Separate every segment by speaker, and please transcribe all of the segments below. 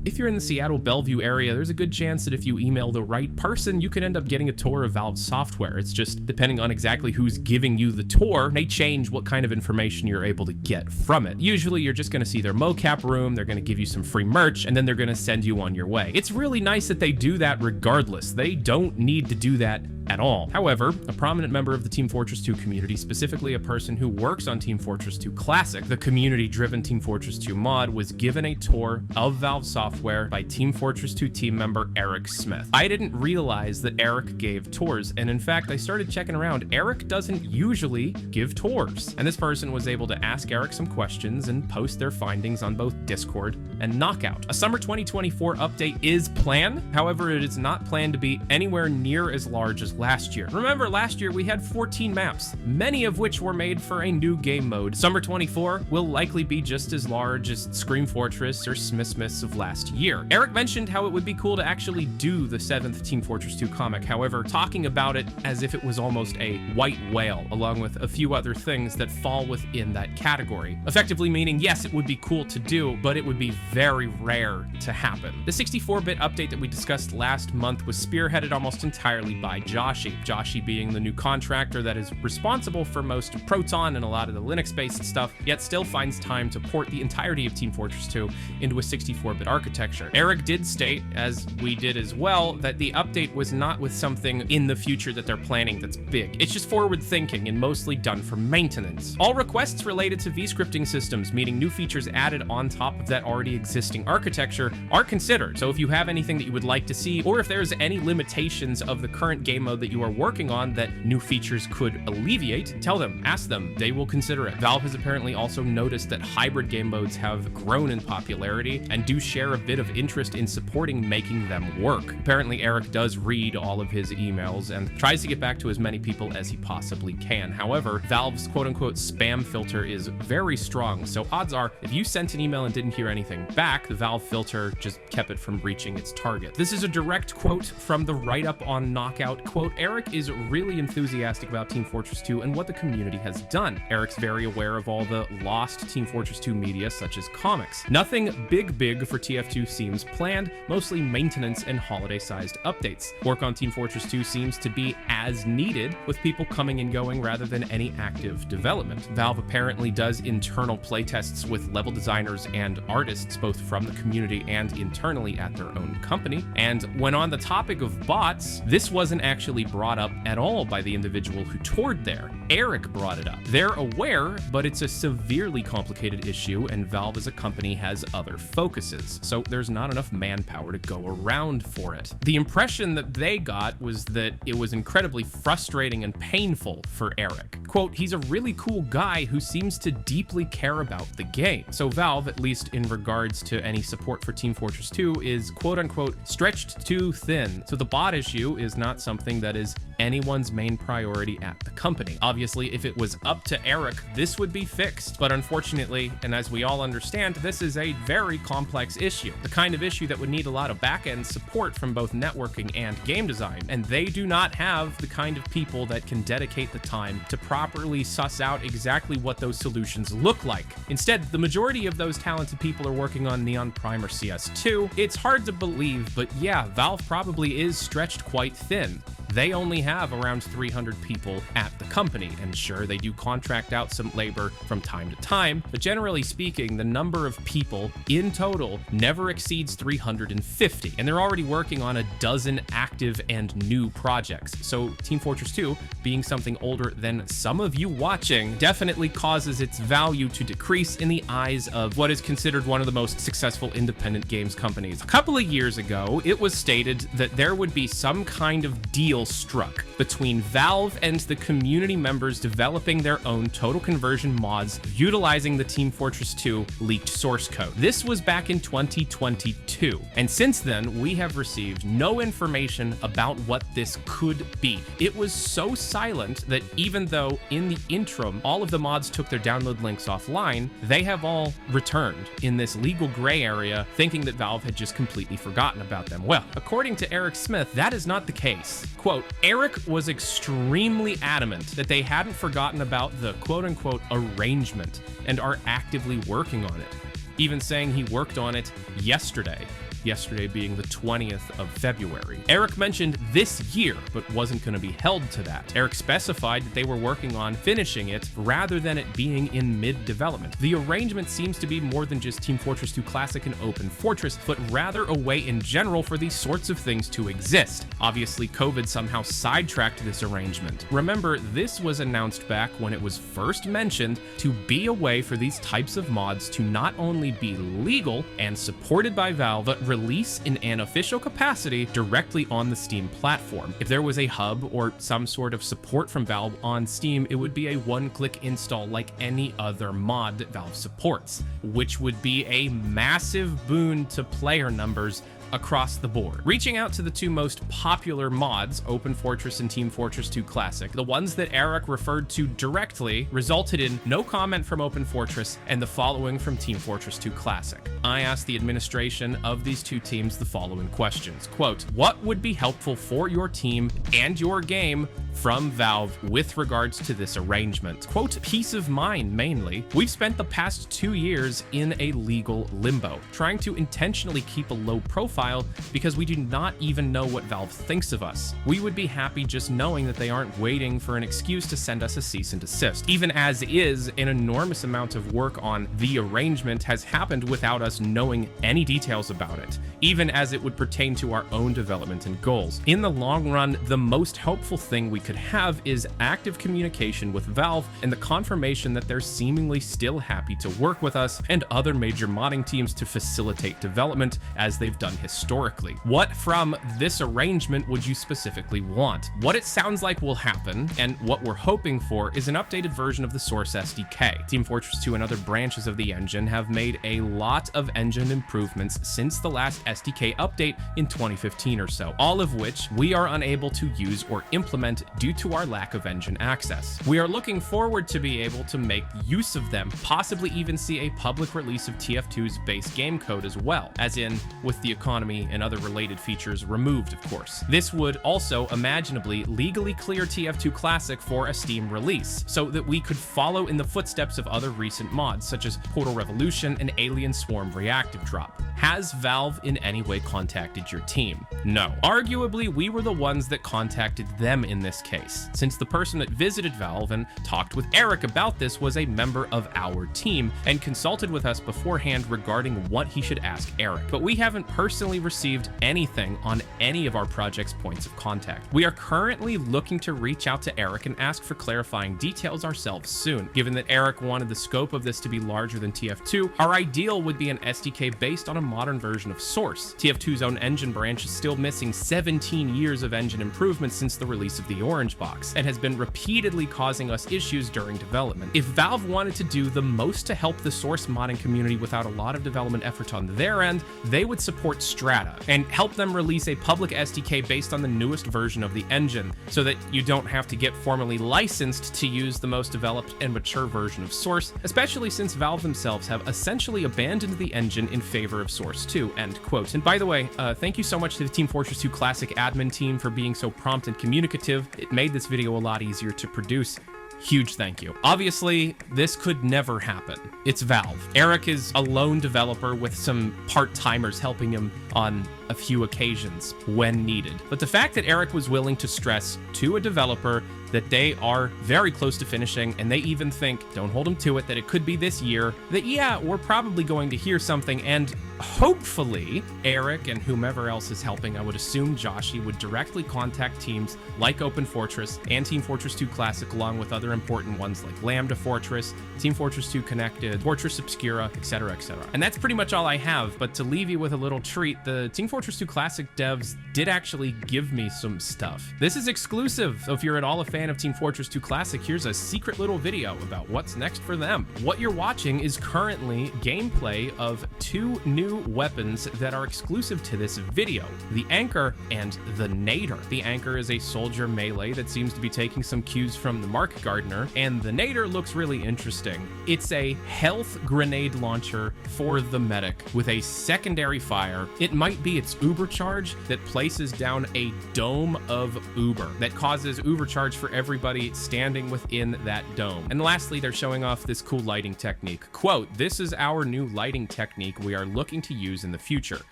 Speaker 1: If you're in the Seattle Bellevue area, there's a good chance that if you email the right person, you could end up getting a tour of Valve's software. It's just depending on exactly who's giving you the tour, may change what kind of information you're able to get from it. Usually you're just going to see their mocap room, they're going to give you some free merch, and then they're going to send you on your way. It's really nice that they do that regardless. They don't need to do that at all. However, a prominent member of the Team Fortress 2 community, specifically a person who works on Team Fortress 2 Classic, the community-driven Team Fortress 2 mod, was given a tour of Valve software by Team Fortress 2 team member Eric Smith. I didn't realize that Eric gave tours, and in fact, I started checking around. Eric doesn't usually give tours, and this person was able to ask Eric some questions and post their findings on both Discord and Knockout. A summer 2024 update is planned, however, it is not planned to be anywhere near as large as last year. Remember, last year we had 14 maps, many of which were made for a new game mode. Summer 24 will likely be just as large as Scream Fortress or Smiths of last year. Eric mentioned how it would be cool to actually do the 7th Team Fortress 2 comic, however, talking about it as if it was almost a white whale, along with a few other things that fall within that category. Effectively meaning, yes, it would be cool to do, but it would be very rare to happen. The 64-bit update that we discussed last month was spearheaded almost entirely by Joshi being the new contractor that is responsible for most of Proton and a lot of the Linux-based stuff, yet still finds time to port the entirety of Team Fortress 2 into a 64-bit architecture. Eric did state, as we did as well, that the update was not with something in the future that they're planning that's big. It's just forward thinking and mostly done for maintenance. All requests related to vscripting systems, meaning new features added on top of that already existing architecture, are considered. So if you have anything that you would like to see, or if there's any limitations of the current game mode that you are working on that new features could alleviate, tell them, ask them, they will consider it. Valve has apparently also noticed that hybrid game modes have grown in popularity and do share a bit of interest in supporting making them work. Apparently Eric does read all of his emails and tries to get back to as many people as he possibly can. However, Valve's quote-unquote spam filter is very strong, so odds are if you sent an email and didn't hear anything back, the Valve filter just kept it from reaching its target. This is a direct quote from the write-up on Knockout. Quote, Eric is really enthusiastic about Team Fortress 2 and what the community has done. Eric's very aware of all the lost Team Fortress 2 media, such as comics. Nothing big for TF2 seems planned, mostly maintenance and holiday-sized updates. Work on Team Fortress 2 seems to be as needed, with people coming and going rather than any active development. Valve apparently does internal playtests with level designers and artists, both from the community and internally at their own company. And when on the topic of bots, this wasn't actually brought up at all by the individual who toured there. Eric brought it up. They're aware, but it's a severely complicated issue, and Valve as a company has other focuses, so there's not enough manpower to go around for it. The impression that they got was that it was incredibly frustrating and painful for Eric. Quote, he's a really cool guy who seems to deeply care about the game. So Valve, at least in regards to any support for Team Fortress 2, is quote-unquote stretched too thin. So the bot issue is not something that is anyone's main priority at the company. Obviously, if it was up to Eric, this would be fixed, but unfortunately, and as we all understand, this is a very complex issue, the kind of issue that would need a lot of back-end support from both networking and game design, and they do not have the kind of people that can dedicate the time to properly suss out exactly what those solutions look like. Instead, the majority of those talented people are working on Neon Prime or CS2. It's hard to believe, but yeah, Valve probably is stretched quite thin. They only have around 300 people at the company, and sure, they do contract out some labor from time to time, but generally speaking, the number of people in total never exceeds 350, and they're already working on a dozen active and new projects. So Team Fortress 2, being something older than some of you watching, definitely causes its value to decrease in the eyes of what is considered one of the most successful independent games companies. A couple of years ago, it was stated that there would be some kind of deal struck between Valve and the community members developing their own total conversion mods utilizing the Team Fortress 2 leaked source code. This was back in 2022, and since then we have received no information about what this could be. It was so silent that even though in the interim all of the mods took their download links offline, they have all returned in this legal gray area, thinking that Valve had just completely forgotten about them. Well, according to Eric Smith, that is not the case. Quote, Eric was extremely adamant that they hadn't forgotten about the quote-unquote arrangement and are actively working on it, even saying he worked on it yesterday. yesterday being the 20th of February. Eric mentioned this year, but wasn't going to be held to that. Eric specified that they were working on finishing it rather than it being in mid-development. The arrangement seems to be more than just Team Fortress 2 Classic and Open Fortress, but rather a way in general for these sorts of things to exist. Obviously, COVID somehow sidetracked this arrangement. Remember, this was announced back when it was first mentioned to be a way for these types of mods to not only be legal and supported by Valve, but release in an official capacity directly on the Steam platform. If there was a hub or some sort of support from Valve on Steam, it would be a one-click install like any other mod that Valve supports, which would be a massive boon to player numbers across the board. Reaching out to the two most popular mods, Open Fortress and Team Fortress 2 Classic, the ones that Eric referred to directly, resulted in no comment from Open Fortress and the following from Team Fortress 2 Classic. I asked the administration of these two teams the following questions. Quote, what would be helpful for your team and your game from Valve with regards to this arrangement? Quote, peace of mind mainly. We've spent the past 2 years in a legal limbo, trying to intentionally keep a low profile because we do not even know what Valve thinks of us. We would be happy just knowing that they aren't waiting for an excuse to send us a cease and desist. Even as is, an enormous amount of work on the arrangement has happened without us knowing any details about it, even as it would pertain to our own development and goals. In the long run, the most helpful thing we could have is active communication with Valve and the confirmation that they're seemingly still happy to work with us and other major modding teams to facilitate development as they've done historically. What from this arrangement would you specifically want? What it sounds like will happen, and what we're hoping for, is an updated version of the Source SDK. Team Fortress 2 and other branches of the engine have made a lot of engine improvements since the last SDK update in 2015 or so, all of which we are unable to use or implement due to our lack of engine access. We are looking forward to be able to make use of them, possibly even see a public release of TF2's base game code as well, as in with the economy and other related features removed, of course. This would also imaginably legally clear TF2 Classic for a Steam release, so that we could follow in the footsteps of other recent mods such as Portal Revolution and Alien Swarm Reactive Drop. Has Valve in any way contacted your team? No. Arguably, we were the ones that contacted them in this case, since the person that visited Valve and talked with Eric about this was a member of our team and consulted with us beforehand regarding what he should ask Eric. But we haven't personally received anything on any of our project's points of contact. We are currently looking to reach out to Eric and ask for clarifying details ourselves soon. Given that Eric wanted the scope of this to be larger than TF2, our ideal would be an SDK based on a modern version of Source. TF2's own engine branch is still missing 17 years of engine improvements since the release of the Orange Box, and has been repeatedly causing us issues during development. If Valve wanted to do the most to help the Source modding community without a lot of development effort on their end, they would support Strata and help them release a public SDK based on the newest version of the engine, so that you don't have to get formally licensed to use the most developed and mature version of Source, especially since Valve themselves have essentially abandoned the engine in favor of Source 2, end quote. And by the way, thank you so much to the Team Fortress 2 Classic admin team for being so prompt and communicative. It made this video a lot easier to produce. Huge thank you. Obviously, this could never happen. It's Valve. Eric is a lone developer with some part-timers helping him on a few occasions when needed. But the fact that Eric was willing to stress to a developer that they are very close to finishing, and they even think, don't hold him to it, that it could be this year, that yeah, we're probably going to hear something, and hopefully Eric and whomever else is helping, I would assume Joshi, would directly contact teams like Open Fortress and Team Fortress 2 Classic, along with other important ones like Lambda Fortress, Team Fortress 2 Connected, Fortress Obscura, etc., etc. And that's pretty much all I have, but to leave you with a little treat, the Team Fortress 2 Classic devs did actually give me some stuff. This is exclusive, so if you're at all a fan of Team Fortress 2 Classic, here's a secret little video about what's next for them. What you're watching is currently gameplay of two new weapons that are exclusive to this video, the Anchor and the Nader. The Anchor is a soldier melee that seems to be taking some cues from the Mark Gardner, and the Nader looks really interesting. It's a health grenade launcher for the medic with a secondary fire. It might be It's Ubercharge that places down a dome of Uber that causes Ubercharge for everybody standing within that dome. And lastly, they're showing off this cool lighting technique. Quote, "This is our new lighting technique we are looking to use in the future.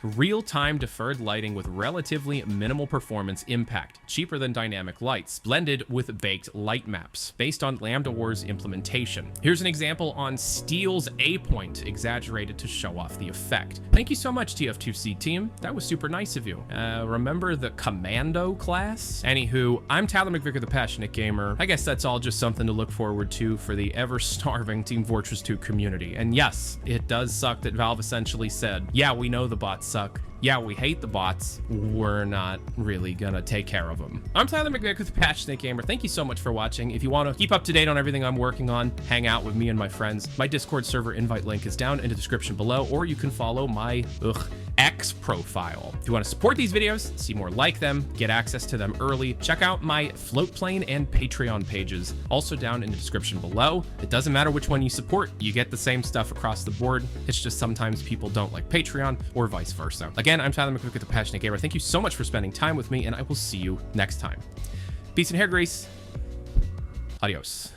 Speaker 1: Real-time deferred lighting with relatively minimal performance impact, cheaper than dynamic lights, blended with baked light maps, based on Lambda Wars implementation. Here's an example on Steel's A-point, exaggerated to show off the effect." Thank you so much, TF2C team. That was super nice of you. Remember the Commando class? Anywho, I'm Tyler McVicker, the Passionate Gamer. I guess that's all just something to look forward to for the ever-starving Team Fortress 2 community. And yes, it does suck that Valve essentially said, yeah, we know the bots suck. Yeah, we hate the bots. We're not really gonna take care of them. I'm Tyler McVicker, the Passionate Gamer. Thank you so much for watching. If you want to keep up to date on everything I'm working on, hang out with me and my friends, my Discord server invite link is down in the description below, or you can follow my X profile. If you want to support these videos, see more like them, get access to them early, check out my Floatplane and Patreon pages, also down in the description below. It doesn't matter which one you support, you get the same stuff across the board. It's just sometimes people don't like Patreon or vice versa. Again, I'm Tyler McVicker, the Passionate Gamer. Thank you so much for spending time with me, and I will see you next time. Peace and hair grease. Adios.